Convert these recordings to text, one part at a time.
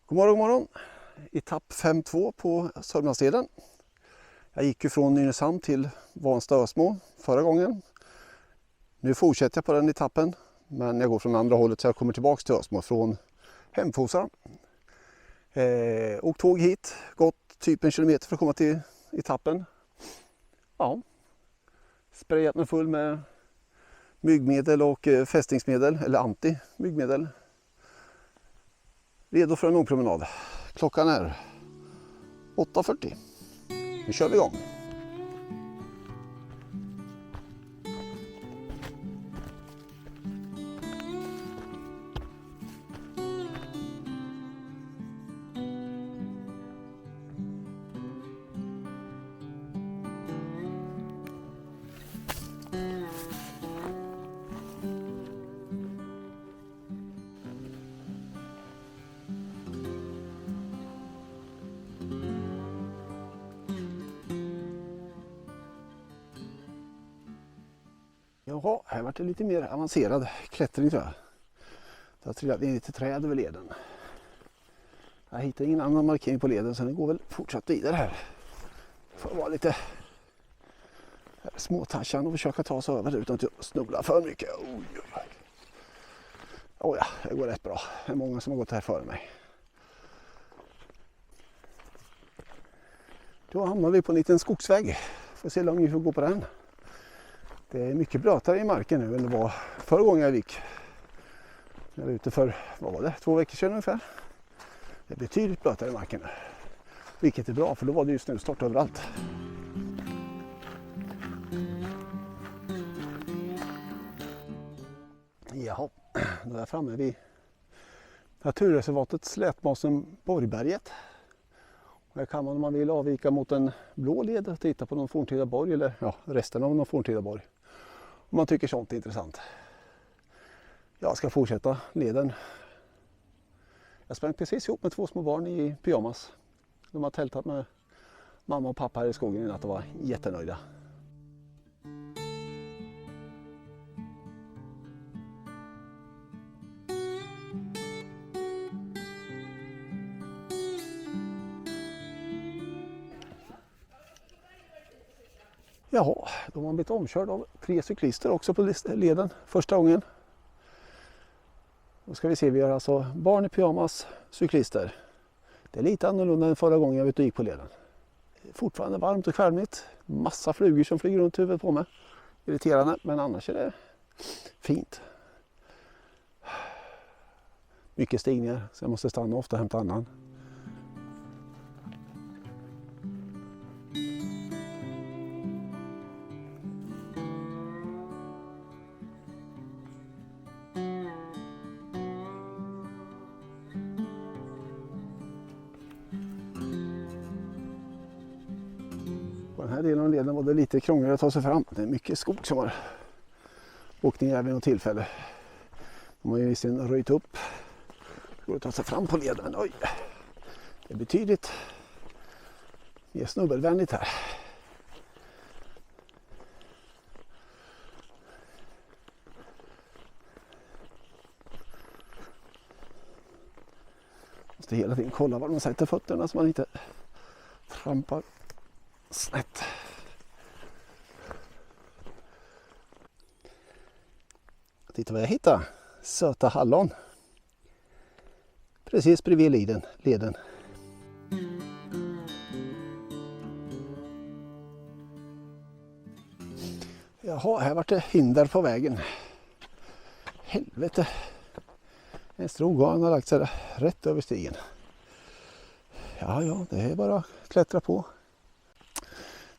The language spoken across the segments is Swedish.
God morgon, god morgon. Etapp 5.2 på Sörmlandsleden. Jag gick ju från Nynäshamn till Vansta-Ösmo förra gången. Nu fortsätter jag på den etappen, men jag går från andra hållet så jag kommer tillbaka till Ösmo från Hemfosa. Åkt tåg hit, gått typ 1 kilometer för att komma till etappen. Ja, sprayat mig full med myggmedel och fästingsmedel, eller anti-myggmedel. Redo för en långpromenad. Klockan är 8:40. Nu kör vi igång. Jaha, här var det lite mer avancerad klättring tror jag. Jag har trillat ner lite träd över leden. Jag hittar ingen annan markering på leden så den går väl fortsatt vidare här. Får vara lite småtaschan och försöka ta sig över utan att snubbla för mycket. Oh ja, det går rätt bra. Det är många som har gått här före mig. Då hamnar vi på en liten skogsväg. Får se hur långt vi får gå på den. Det är mycket blötare i marken nu än det var förra gången jag gick. Jag var ute för, vad var det, 2 veckor sedan ungefär. Det är betydligt blötare i marken nu. Vilket är bra för då var det ju snöstort överallt. Jaha, då är jag framme vid naturreservatet Slätmossen Borgberget. Här kan man om man vill avvika mot en blå led och titta på någon forntida borg eller ja, resten av någon forntida borg. Om man tycker sånt är intressant. Jag ska fortsätta leden. Jag sprang precis ihop med 2 små barn i pyjamas. De har tältat med mamma och pappa här i skogen i natt och var jättenöjda. Jaha, då har man blivit omkörd av 3 cyklister också på leden första gången. Då ska vi se, vi har alltså barn i pyjamas, cyklister. Det är lite annorlunda än förra gången jag var ute och gick på leden. Fortfarande varmt och skärmigt. Massa flugor som flyger runt huvudet på mig. Irriterande, men annars är det fint. Mycket stigningar, så jag måste stanna ofta och hämta annan. Den här delen av leden var det lite krångligare att ta sig fram. Det är mycket skog som har åkt ner vid något tillfälle. De har ju visserligen röjt upp. Det går att ta sig fram på leden. Oj. Det är betydligt mer snubbelvänligt här. Måste hela tiden kolla var man sätter fötterna så man inte trampar snett. Titta vad jag hittar. Söta hallon. Precis bredvid leden. Jaha, här var det hinder på vägen. Helvete. En strogan har lagt sig rätt över stigen. Ja, det är bara att klättra på.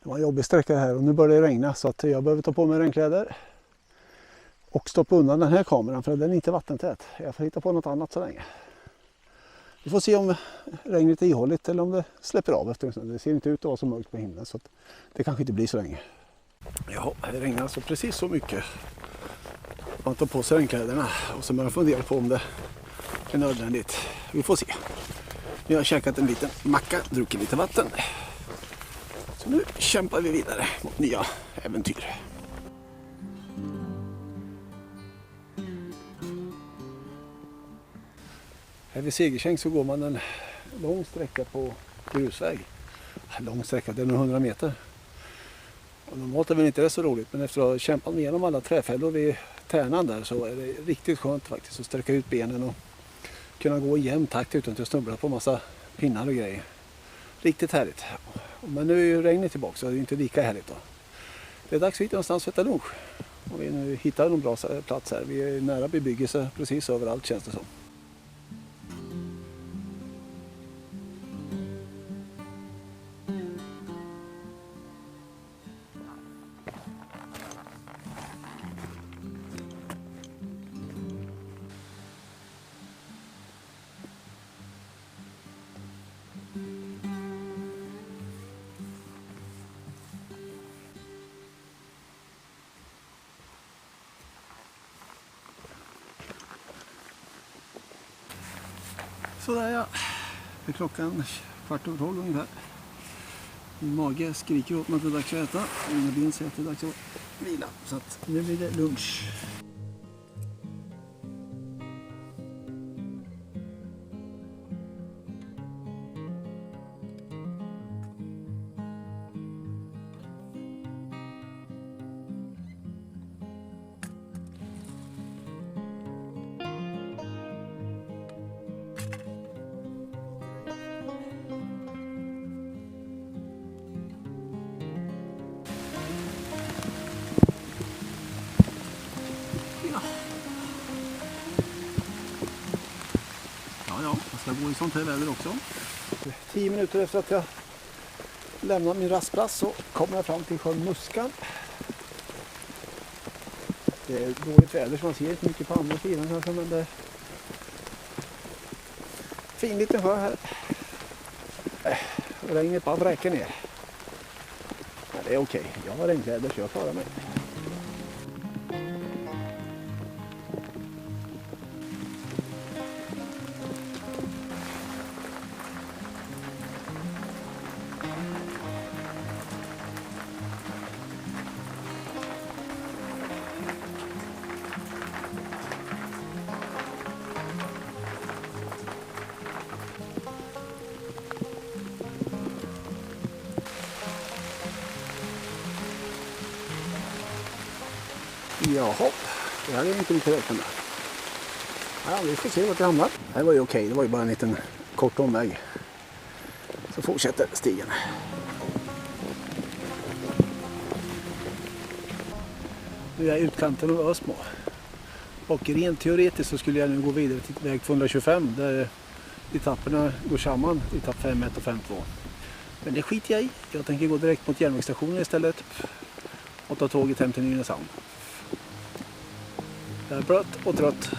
Det var en jobbig sträcka här och nu börjar det regna så att jag behöver ta på mig regnkläder. Och stoppa undan den här kameran för den är inte vattentät. Jag får hitta på något annat så länge. Vi får se om regnet är ihålligt eller om det släpper av efter en stund. Det ser inte ut att vara så mörkt på himlen så att det kanske inte blir så länge. Ja, det regnar alltså precis så mycket. Man tar på sig regnkläderna och så börjar man fundera på om det är nödvändigt. Vi får se. Nu har jag käkat en liten macka, druckit lite vatten. Så nu kämpar vi vidare mot nya äventyr. Här vid Segersäng så går man en lång sträcka på grusväg. Lång sträcka, det är nog 100 meter. Och normalt är det inte så roligt, men efter att ha kämpat med igenom alla träfällor vid Tärnan där så är det riktigt skönt faktiskt att sträcka ut benen och kunna gå i jämn takt utan att snubbla på massa pinnar och grejer. Riktigt härligt. Men nu är ju regnet tillbaka så det är inte lika härligt då. Det är dags att hitta någonstans för att äta lunch. Och vi nu hittar en bra plats här. Vi är nära bebyggelse precis överallt känns det som. Sådär ja, det är klockan 11:15 ungefär. Min mage skriker åt mig att det är dags att äta. Mina ben säger att det är dags att vila. Så att nu blir det lunch. Ja, jag ska gå i sånt här väder också. 10 minuter efter att jag lämnat min rastplats så kommer jag fram till sjön Muskan. Det är dåligt väder så man ser inte mycket på andra sidan kanske, men det är fin liten sjö här. Regnet bara vräker ner. Men det är okej. Jag har regnkläder så jag klarar mig. Jaha, det hade jag inte riktigt räknat med. Ja, vi får se vart det hamnar. Det var ju okej, det var ju bara en liten kort omväg. Så fortsätter stigen. Nu är jag i utkanten av Ösmo. Och rent teoretiskt så skulle jag nu gå vidare till väg 225 där etapperna går samman, etapp 5.1 och 5.2. Men det skiter jag i. Jag tänker gå direkt mot järnvägsstationen istället och ta tåget hem till Nynäshamn. Jag är blött och trött.